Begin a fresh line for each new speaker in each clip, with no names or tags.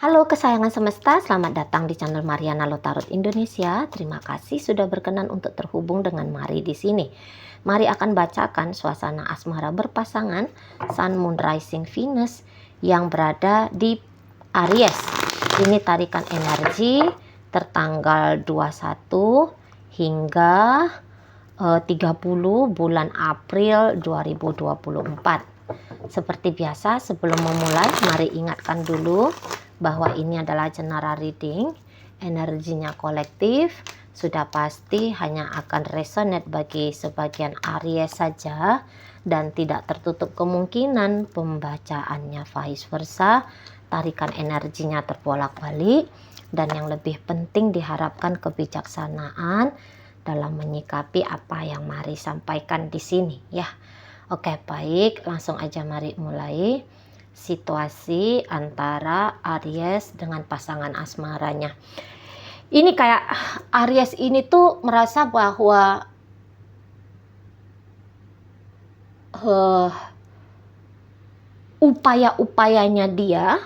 Halo kesayangan semesta, selamat datang di channel Mariana Lotarot Indonesia. Terima kasih sudah berkenan untuk terhubung dengan Mari di sini. Mari akan bacakan suasana asmara berpasangan Sun, Moon, Rising, Venus yang berada di Aries. Ini tarikan energi tertanggal 21 hingga 30 bulan April 2024. Seperti biasa, sebelum memulai, mari ingatkan dulu bahwa ini adalah general reading, energinya kolektif, sudah pasti hanya akan resonate bagi sebagian Aries saja dan tidak tertutup kemungkinan pembacaannya vice versa, tarikan energinya terbolak-balik, dan yang lebih penting diharapkan kebijaksanaan dalam menyikapi apa yang Mari sampaikan di sini ya. Oke, baik, langsung aja mari mulai situasi antara Aries dengan pasangan asmaranya. Ini kayak Aries ini tuh merasa bahwa upaya-upayanya dia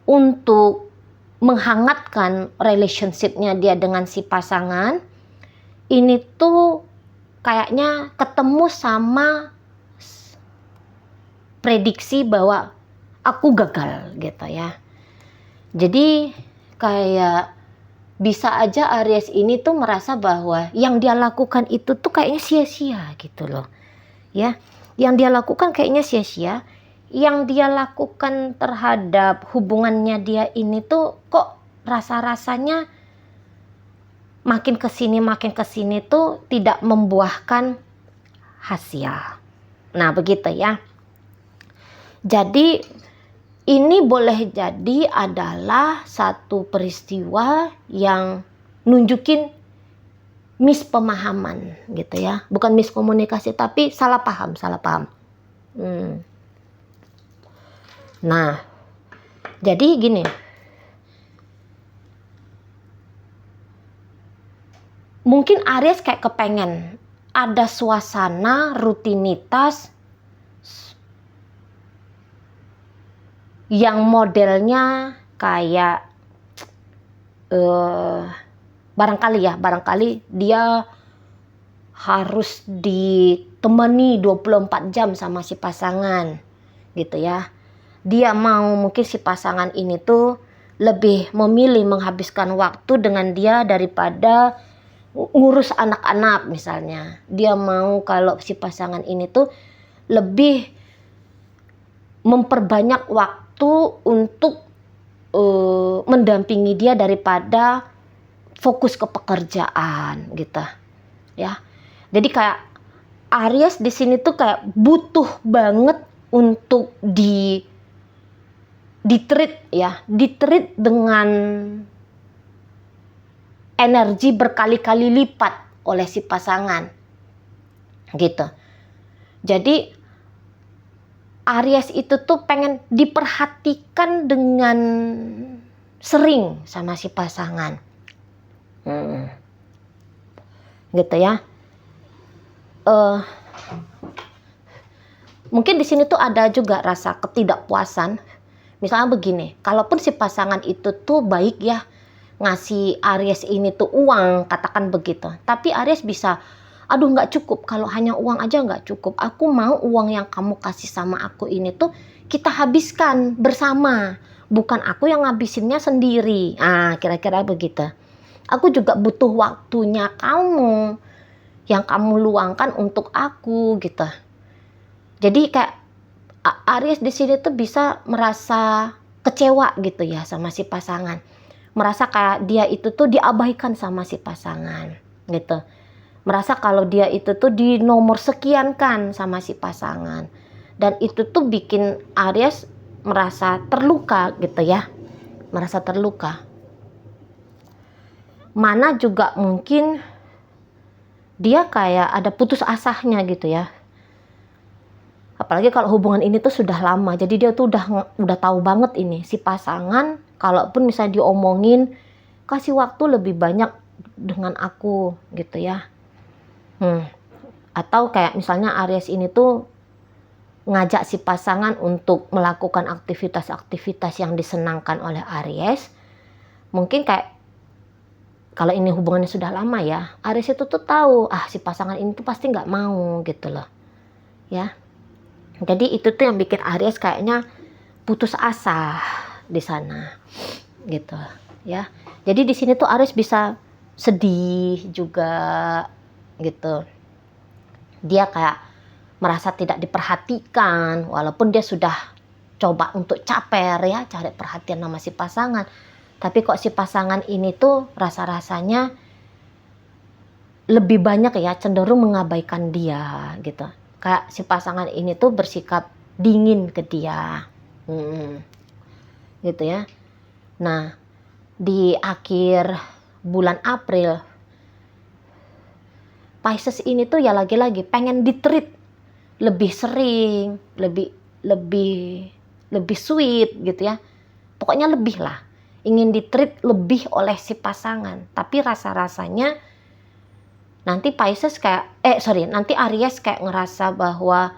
untuk menghangatkan relationship-nya dia dengan si pasangan ini tuh kayaknya ketemu sama prediksi bahwa aku gagal gitu ya. Jadi kayak bisa aja Aries ini tuh merasa bahwa yang dia lakukan itu tuh kayaknya sia-sia gitu loh. Ya, yang dia lakukan kayaknya sia-sia. Yang dia lakukan terhadap hubungannya dia ini tuh kok rasa-rasanya makin kesini tuh tidak membuahkan hasil. Nah begitu ya. Jadi ini boleh jadi adalah satu peristiwa yang nunjukin mispemahaman gitu ya. Bukan miskomunikasi tapi salah paham. Nah, jadi gini. Mungkin Aries kayak kepengen ada suasana rutinitas yang modelnya kayak barangkali dia harus ditemani 24 jam sama si pasangan gitu ya. Dia mau mungkin si pasangan ini tuh lebih memilih menghabiskan waktu dengan dia daripada ngurus anak-anak misalnya. Dia mau kalau si pasangan ini tuh lebih memperbanyak waktu untuk mendampingi dia daripada fokus ke pekerjaan gitu ya. Jadi kayak Aries di sini tuh kayak butuh banget untuk ditreat dengan energi berkali-kali lipat oleh si pasangan gitu. Jadi Aries itu tuh pengen diperhatikan dengan sering sama si pasangan. Gitu ya. Mungkin di sini tuh ada juga rasa ketidakpuasan. Misalnya begini, kalaupun si pasangan itu tuh baik ya, ngasih Aries ini tuh uang, katakan begitu. Tapi Aries bisa, aduh nggak cukup, kalau hanya uang aja nggak cukup. Aku mau uang yang kamu kasih sama aku ini tuh kita habiskan bersama. Bukan aku yang ngabisinnya sendiri. Kira-kira begitu. Aku juga butuh waktunya kamu, yang kamu luangkan untuk aku gitu. Jadi kayak Aries di sini tuh bisa merasa kecewa gitu ya sama si pasangan. Merasa kayak dia itu tuh diabaikan sama si pasangan gitu. Merasa kalau dia itu tuh di nomor sekian kan sama si pasangan. Dan itu tuh bikin Aries merasa terluka gitu ya. Merasa terluka. Mana juga mungkin dia kayak ada putus asahnya gitu ya. Apalagi kalau hubungan ini tuh sudah lama, jadi dia tuh udah tahu banget ini si pasangan, kalaupun misalnya diomongin kasih waktu lebih banyak dengan aku gitu ya. Atau kayak misalnya Aries ini tuh ngajak si pasangan untuk melakukan aktivitas-aktivitas yang disenangkan oleh Aries. Mungkin kayak kalau ini hubungannya sudah lama ya, Aries itu tuh tahu si pasangan ini tuh pasti nggak mau gitu loh ya. Jadi itu tuh yang bikin Aries kayaknya putus asa di sana gitu ya. Jadi di sini tuh Aries bisa sedih juga gitu. Dia kayak merasa tidak diperhatikan walaupun dia sudah coba untuk caper ya, cari perhatian sama si pasangan. Tapi kok si pasangan ini tuh rasa-rasanya lebih banyak ya cenderung mengabaikan dia gitu. Kayak si pasangan ini tuh bersikap dingin ke dia. Gitu ya. Nah, di akhir bulan April Pisces ini tuh ya lagi-lagi pengen ditreat lebih sering, lebih sweet gitu ya. Pokoknya lebih lah. Ingin ditreat lebih oleh si pasangan. Tapi rasa-rasanya nanti nanti Aries kayak ngerasa bahwa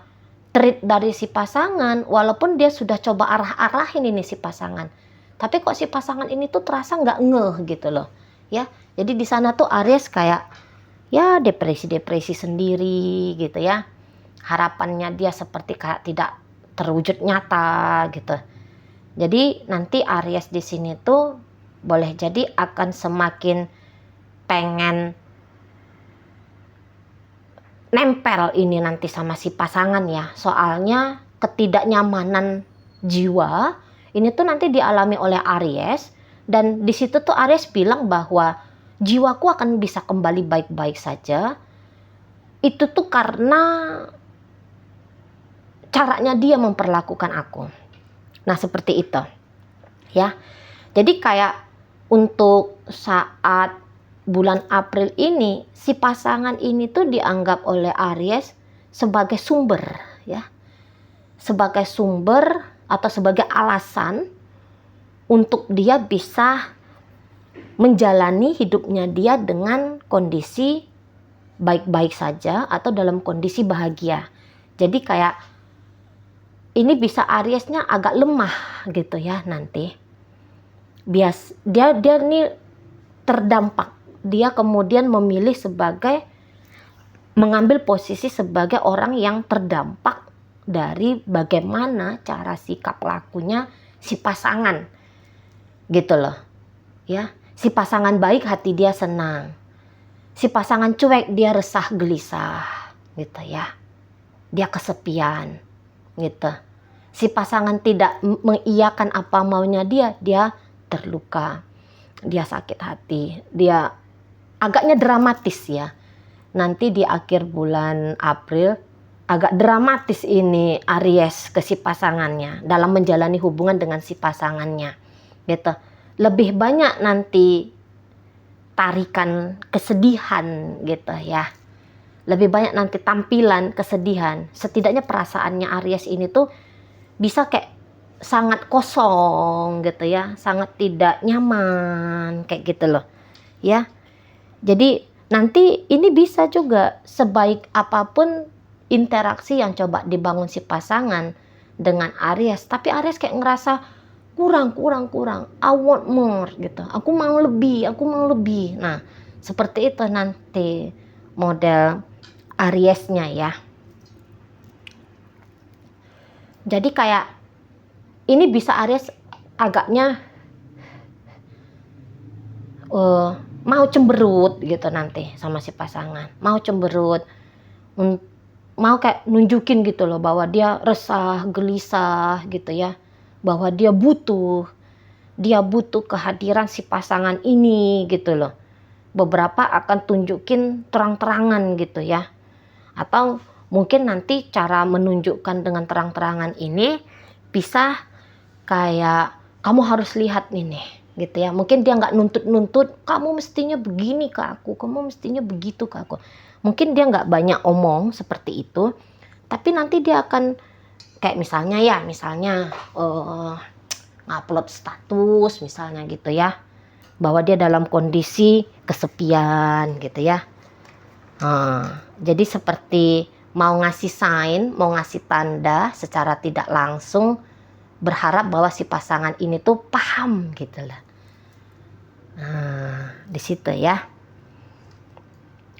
treat dari si pasangan walaupun dia sudah coba arah-arahin ini si pasangan. Tapi kok si pasangan ini tuh terasa nggak ngeh gitu loh. Ya. Jadi di sana tuh Aries kayak ya depresi-depresi sendiri gitu ya. Harapannya dia seperti kayak tidak terwujud nyata gitu. Jadi nanti Aries di sini tuh boleh jadi akan semakin pengen nempel ini nanti sama si pasangan ya. Soalnya ketidaknyamanan jiwa ini tuh nanti dialami oleh Aries. Dan di situ tuh Aries bilang bahwa jiwaku akan bisa kembali baik-baik saja. Itu tuh karena caranya dia memperlakukan aku. Nah seperti itu ya. Jadi kayak untuk saat bulan April ini si pasangan ini tuh dianggap oleh Aries sebagai sumber ya. Sebagai sumber atau sebagai alasan untuk dia bisa menjalani hidupnya dia dengan kondisi baik-baik saja atau dalam kondisi bahagia. Jadi kayak ini bisa Ariesnya agak lemah gitu ya nanti. Dia nih terdampak. Dia kemudian memilih mengambil posisi sebagai orang yang terdampak dari bagaimana cara sikap lakunya si pasangan. Gitu loh. Ya. Si pasangan baik hati dia senang. Si pasangan cuek dia resah gelisah gitu ya. Dia kesepian gitu. Si pasangan tidak mengiyakan apa maunya dia terluka. Dia sakit hati. Dia agaknya dramatis ya. Nanti di akhir bulan April agak dramatis ini Aries ke si pasangannya dalam menjalani hubungan dengan si pasangannya gitu. Lebih banyak nanti tarikan kesedihan gitu ya. Lebih banyak nanti tampilan kesedihan. Setidaknya perasaannya Aries ini tuh bisa kayak sangat kosong gitu ya. Sangat tidak nyaman kayak gitu loh. Ya. Jadi nanti ini bisa juga sebaik apapun interaksi yang coba dibangun si pasangan dengan Aries. Tapi Aries kayak ngerasa kurang. I want more gitu. Aku mau lebih. Nah, seperti itu nanti model Ariesnya ya. Jadi kayak ini bisa Aries agaknya mau cemberut gitu nanti sama si pasangan. Mau cemberut. Mau kayak nunjukin gitu loh bahwa dia resah, gelisah gitu ya. Bahwa dia butuh kehadiran si pasangan ini gitu loh. Beberapa akan tunjukin terang-terangan gitu ya. Atau mungkin nanti cara menunjukkan dengan terang-terangan ini bisa kayak kamu harus lihat nih gitu ya. Mungkin dia nggak nuntut-nuntut kamu mestinya begini ke aku, kamu mestinya begitu ke aku. Mungkin dia nggak banyak omong seperti itu. Tapi nanti dia akan kayak misalnya ngupload status misalnya gitu ya, bahwa dia dalam kondisi kesepian gitu ya. Jadi seperti mau ngasih sign, mau ngasih tanda secara tidak langsung, berharap bahwa si pasangan ini tuh paham gitu lah. Nah, di situ ya.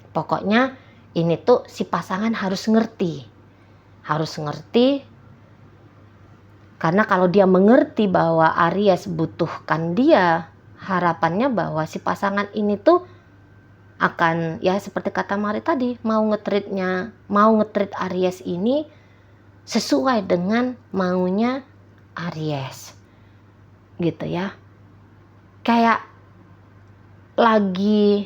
Pokoknya ini tuh si pasangan harus ngerti. Harus ngerti, karena kalau dia mengerti bahwa Aries butuhkan dia, harapannya bahwa si pasangan ini tuh akan, ya seperti kata Mari tadi, mau nge-treat Aries ini sesuai dengan maunya Aries. Gitu ya. Kayak lagi,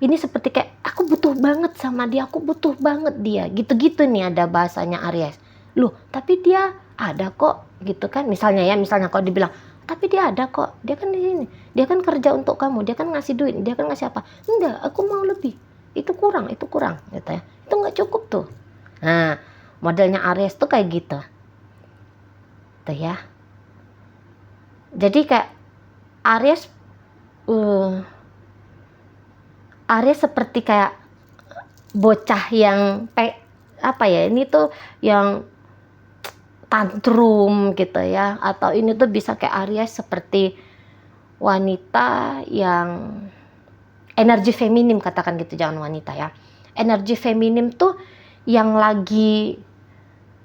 ini seperti kayak aku butuh banget sama dia, aku butuh banget dia. Gitu-gitu nih ada bahasanya Aries. Loh, tapi dia ada kok gitu kan. Misalnya kalau dibilang, tapi dia ada kok, dia kan di sini, dia kan kerja untuk kamu, dia kan ngasih duit, dia kan ngasih apa. Enggak, aku mau lebih, itu kurang gitu ya, itu nggak cukup tuh. Nah, modelnya Aries tuh kayak gitu tuh ya. Jadi kayak Aries seperti kayak bocah yang ini tuh yang tantrum gitu ya, atau ini tuh bisa kayak Aries seperti wanita yang energi feminim, katakan gitu, jangan wanita ya, energi feminim tuh yang lagi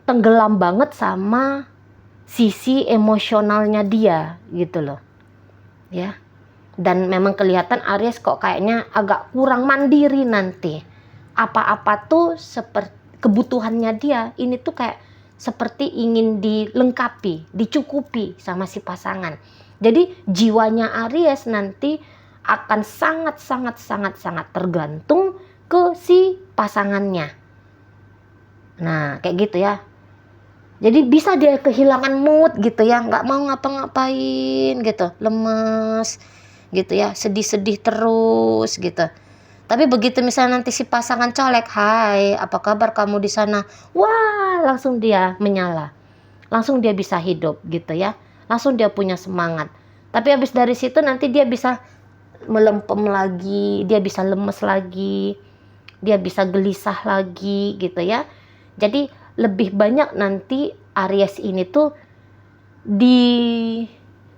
tenggelam banget sama sisi emosionalnya dia gitu loh ya. Dan memang kelihatan Aries kok kayaknya agak kurang mandiri nanti, apa-apa tuh seperti kebutuhannya dia ini tuh kayak seperti ingin dilengkapi, dicukupi sama si pasangan. Jadi jiwanya Aries nanti akan sangat tergantung ke si pasangannya. Nah, kayak gitu ya. Jadi bisa dia kehilangan mood gitu ya, nggak mau ngapa-ngapain gitu, lemes gitu ya, sedih-sedih terus gitu. Tapi begitu misalnya nanti si pasangan colek, hai apa kabar kamu di sana, wah langsung dia menyala, langsung dia bisa hidup gitu ya, langsung dia punya semangat. Tapi habis dari situ nanti dia bisa melempem lagi, dia bisa lemes lagi, dia bisa gelisah lagi gitu ya. Jadi lebih banyak nanti Aries ini tuh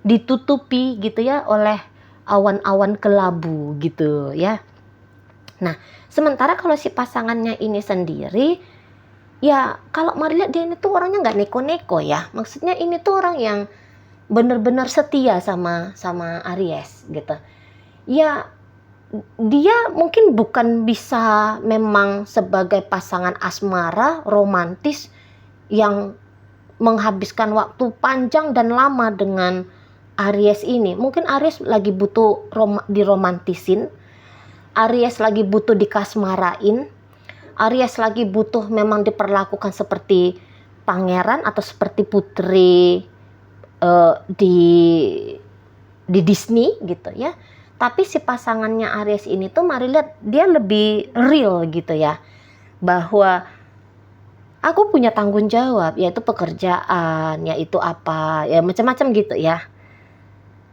ditutupi gitu ya oleh awan-awan kelabu gitu ya. Nah, sementara kalau si pasangannya ini sendiri, ya kalau Mari lihat dia ini tuh orangnya nggak neko-neko ya. Maksudnya ini tuh orang yang benar-benar setia sama Aries gitu. Ya, dia mungkin bukan bisa memang sebagai pasangan asmara romantis yang menghabiskan waktu panjang dan lama dengan Aries ini. Mungkin Aries lagi butuh diromantisin, Aries lagi butuh dikasmarain, Aries lagi butuh memang diperlakukan seperti pangeran atau seperti putri di Disney gitu ya. Tapi si pasangannya Aries ini tuh Mari lihat dia lebih real gitu ya, bahwa aku punya tanggung jawab, yaitu pekerjaan, yaitu apa ya, macam-macam gitu ya.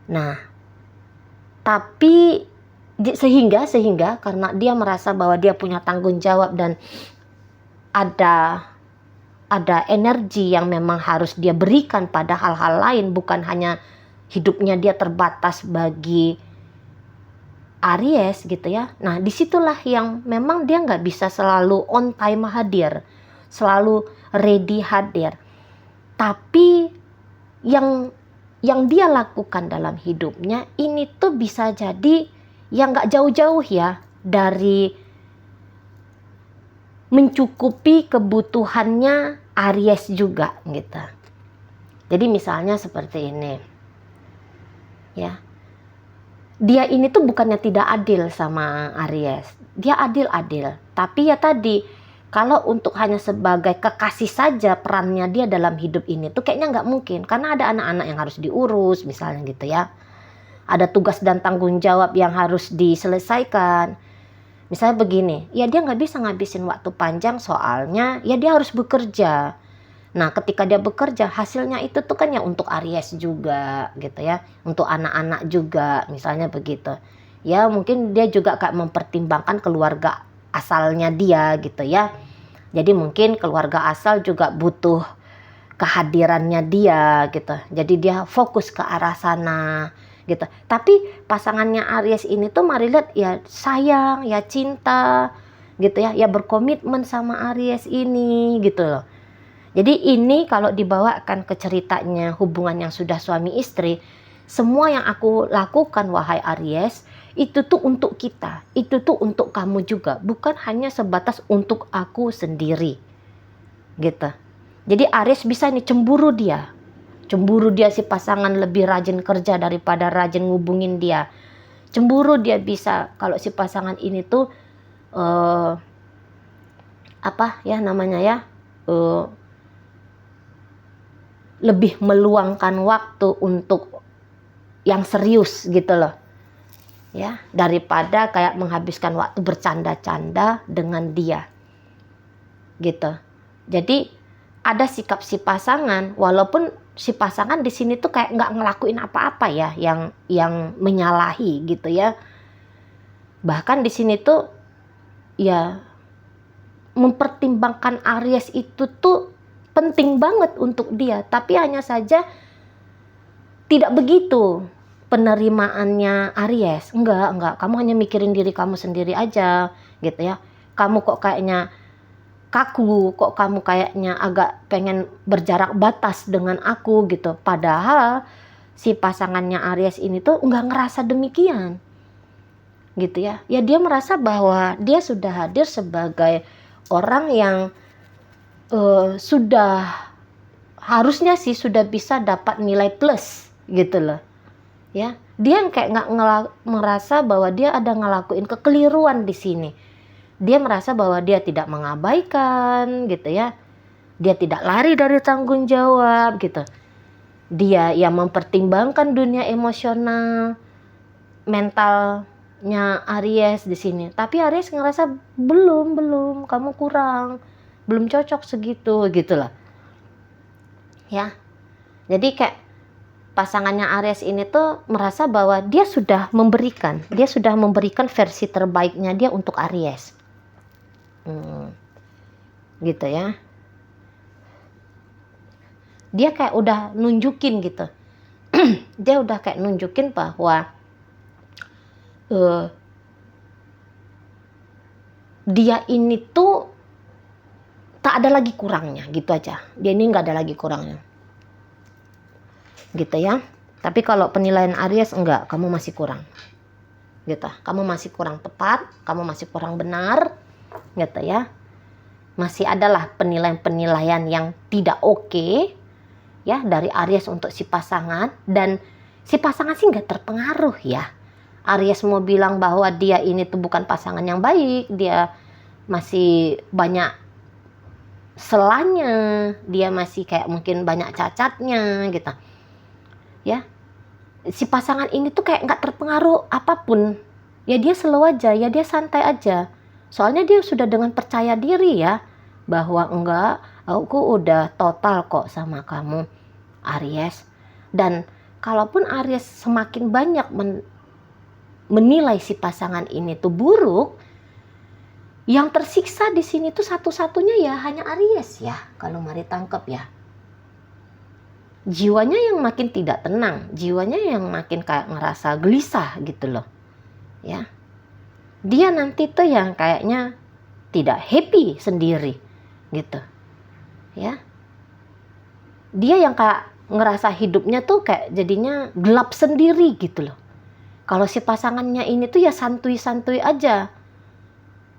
Nah, tapi sehingga karena dia merasa bahwa dia punya tanggung jawab dan ada energi yang memang harus dia berikan pada hal-hal lain, bukan hanya hidupnya dia terbatas bagi Aries gitu ya. Nah, disitulah yang memang dia nggak bisa selalu on time hadir, selalu ready hadir. Tapi yang dia lakukan dalam hidupnya ini tuh bisa jadi yang nggak jauh-jauh ya dari mencukupi kebutuhannya Aries juga gitu. Jadi misalnya seperti ini ya, dia ini tuh bukannya tidak adil sama Aries, dia adil, tapi ya tadi, kalau untuk hanya sebagai kekasih saja perannya dia dalam hidup ini tuh kayaknya nggak mungkin, karena ada anak-anak yang harus diurus misalnya gitu ya, ada tugas dan tanggung jawab yang harus diselesaikan. Misalnya begini, ya dia nggak bisa ngabisin waktu panjang soalnya ya dia harus bekerja. Nah, ketika dia bekerja, hasilnya itu tuh kan ya untuk Aries juga gitu ya, untuk anak-anak juga misalnya begitu. Ya mungkin dia juga kayak mempertimbangkan keluarga asalnya dia gitu ya. Jadi mungkin keluarga asal juga butuh kehadirannya dia gitu. Jadi dia fokus ke arah sana gitu. Tapi pasangannya Aries ini tuh mari lihat ya sayang, ya cinta gitu ya. Ya berkomitmen sama Aries ini gitu loh. Jadi ini kalau dibawakan ke ceritanya hubungan yang sudah suami istri, semua yang aku lakukan wahai Aries, itu tuh untuk kita, itu tuh untuk kamu juga, bukan hanya sebatas untuk aku sendiri, gitu. Jadi Aries bisa nih cemburu dia si pasangan lebih rajin kerja daripada rajin ngubungin dia, cemburu dia bisa kalau si pasangan ini tuh apa ya namanya ya, lebih meluangkan waktu untuk yang serius gitu loh. Ya, daripada kayak menghabiskan waktu bercanda-canda dengan dia. Gitu. Jadi ada sikap si pasangan, walaupun si pasangan di sini tuh kayak nggak ngelakuin apa-apa ya yang menyalahi gitu ya. Bahkan di sini tuh ya mempertimbangkan Aries itu tuh penting banget untuk dia, tapi hanya saja tidak begitu penerimaannya Aries. Enggak, kamu hanya mikirin diri kamu sendiri aja gitu ya. Kamu kok kayaknya kaku, kok kamu kayaknya agak pengen berjarak batas dengan aku gitu. Padahal si pasangannya Aries ini tuh enggak ngerasa demikian gitu ya. Ya dia merasa bahwa dia sudah hadir sebagai orang yang sudah harusnya sih sudah bisa dapat nilai plus gitu loh. Ya, dia kayak nggak merasa bahwa dia ada ngelakuin kekeliruan di sini. Dia merasa bahwa dia tidak mengabaikan gitu ya. Dia tidak lari dari tanggung jawab gitu. Dia yang mempertimbangkan dunia emosional, mentalnya Aries di sini. Tapi Aries ngerasa belum, kamu kurang, belum cocok segitu gitulah. Ya. Jadi kayak pasangannya Aries ini tuh merasa bahwa dia sudah memberikan versi terbaiknya dia untuk Aries. Gitu ya. Dia kayak udah nunjukin gitu. Dia udah kayak nunjukin bahwa dia ini tuh tak ada lagi kurangnya gitu aja. Dia ini nggak ada lagi kurangnya. Gitu ya. Tapi kalau penilaian Aries enggak, kamu masih kurang. Gitu. Kamu masih kurang tepat, kamu masih kurang benar. Gitu ya. Masih adalah penilaian-penilaian yang tidak oke ya dari Aries untuk si pasangan, dan si pasangan sih nggak terpengaruh ya. Aries mau bilang bahwa dia ini tuh bukan pasangan yang baik, dia masih banyak selanya, dia masih kayak mungkin banyak cacatnya gitu. Ya, si pasangan ini tuh kayak nggak terpengaruh apapun. Ya dia slow aja, ya dia santai aja. Soalnya dia sudah dengan percaya diri ya, bahwa enggak, aku udah total kok sama kamu Aries. Dan kalaupun Aries semakin banyak menilai si pasangan ini tuh buruk, yang tersiksa di sini tuh satu-satunya ya hanya Aries ya, kalau mari tangkap ya. Jiwanya yang makin tidak tenang, jiwanya yang makin kayak ngerasa gelisah gitu loh. Ya. Dia nanti tuh yang kayaknya tidak happy sendiri gitu. Ya. Dia yang kayak ngerasa hidupnya tuh kayak jadinya gelap sendiri gitu loh. Kalau si pasangannya ini tuh ya santuy-santuy aja.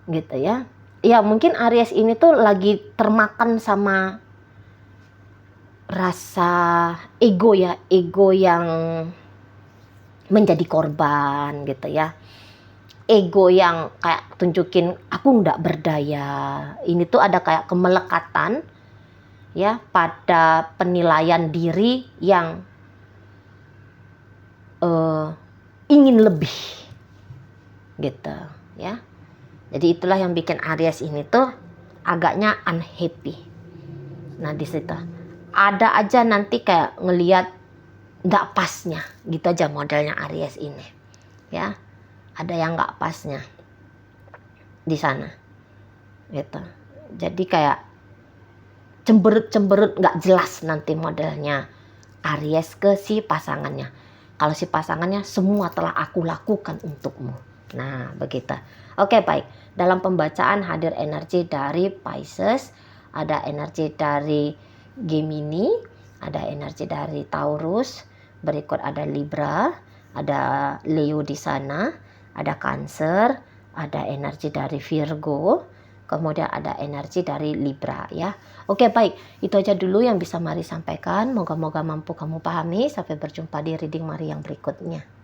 Gitu ya. Ya mungkin Aries ini tuh lagi termakan sama rasa ego ya, ego yang menjadi korban gitu ya. Ego yang kayak tunjukin aku nggak berdaya. Ini tuh ada kayak kemelekatan ya pada penilaian diri yang ingin lebih gitu ya. Jadi itulah yang bikin Aries ini tuh agaknya unhappy. Nah di situ ada aja nanti kayak ngelihat nggak pasnya gitu aja modelnya Aries ini ya, ada yang nggak pasnya di sana gitu. Jadi kayak cemberut-cemberut nggak jelas nanti modelnya Aries ke si pasangannya. Kalau si pasangannya, semua telah aku lakukan untukmu. Nah, begitu. Oke, baik. Dalam pembacaan hadir energi dari Pisces, ada energi dari Gemini, ada energi dari Taurus, berikut ada Libra, ada Leo di sana, ada Cancer, ada energi dari Virgo, kemudian ada energi dari Libra ya. Oke, baik. Itu aja dulu yang bisa Mari sampaikan. Moga-moga mampu kamu pahami. Sampai berjumpa di reading Mari yang berikutnya.